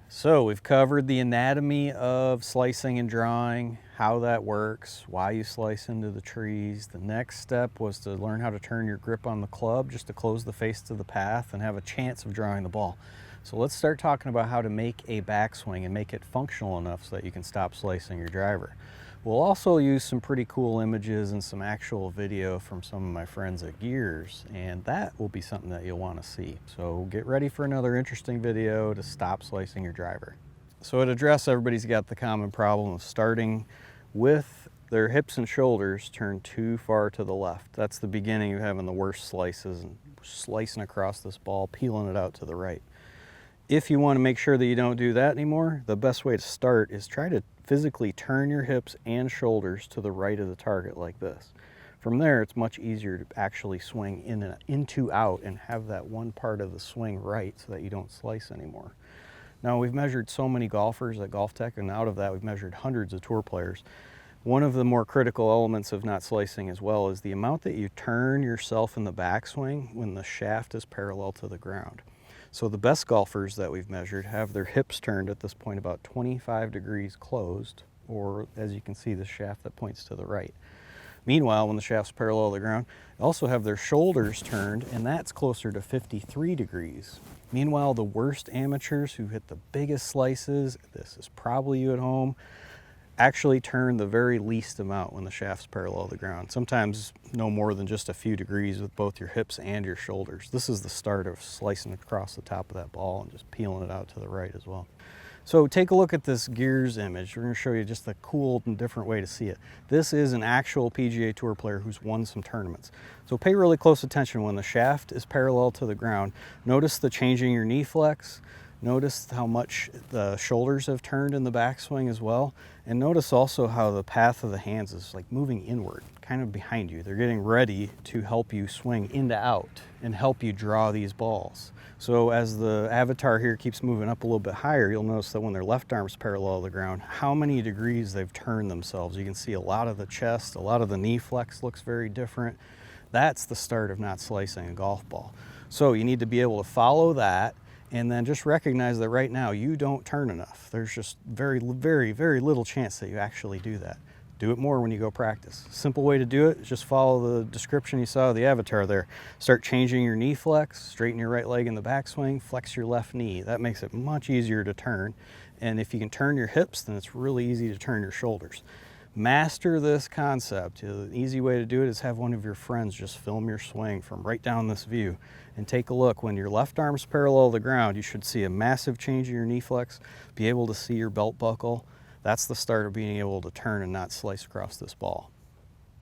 So we've covered the anatomy of slicing and drawing, how that works, why you slice into the trees. The next step was to learn how to turn your grip on the club just to close the face to the path and have a chance of drawing the ball. So let's start talking about how to make a backswing and make it functional enough so that you can stop slicing your driver. We'll also use some pretty cool images and some actual video from some of my friends at Gears, and that will be something that you'll want to see. So get ready for another interesting video to stop slicing your driver. So at address, everybody's got the common problem of starting with their hips and shoulders turned too far to the left. That's the beginning of having the worst slices and slicing across this ball, peeling it out to the right. If you want to make sure that you don't do that anymore, the best way to start is try to physically turn your hips and shoulders to the right of the target like this. From there, it's much easier to actually swing in and into out and have that one part of the swing right so that you don't slice anymore. Now, we've measured so many golfers at GOLFTEC, and out of that, we've measured hundreds of tour players. One of the more critical elements of not slicing as well is the amount that you turn yourself in the backswing when the shaft is parallel to the ground. So the best golfers that we've measured have their hips turned at this point about 25 degrees closed, or as you can see, the shaft that points to the right. Meanwhile, when the shaft's parallel to the ground, they also have their shoulders turned, and that's closer to 53 degrees. Meanwhile, the worst amateurs who hit the biggest slices, this is probably you at home, actually turn the very least amount when the shaft's parallel to the ground. Sometimes no more than just a few degrees with both your hips and your shoulders. This is the start of slicing across the top of that ball and just peeling it out to the right as well. So take a look at this Gears image. We're going to show you just a cool and different way to see it. This is an actual PGA Tour player who's won some tournaments. So pay really close attention when the shaft is parallel to the ground. Notice the changing your knee flex. Notice how much the shoulders have turned in the backswing as well. And notice also how the path of the hands is like moving inward, kind of behind you. They're getting ready to help you swing into out and help you draw these balls. So as the avatar here keeps moving up a little bit higher, you'll notice that when their left arm's parallel to the ground, how many degrees they've turned themselves. You can see a lot of the chest, a lot of the knee flex looks very different. That's the start of not slicing a golf ball. So you need to be able to follow that, and then just recognize that right now you don't turn enough. There's just very, very, very little chance that you actually do that. Do it more when you go practice. Simple way to do it is just follow the description you saw of the avatar there. Start changing your knee flex, straighten your right leg in the backswing, flex your left knee. That makes it much easier to turn. And if you can turn your hips, then it's really easy to turn your shoulders. Master this concept. The easy way to do it is have one of your friends just film your swing from right down this view and take a look. When your left arm's parallel to the ground, you should see a massive change in your knee flex, be able to see your belt buckle. That's the start of being able to turn and not slice across this ball.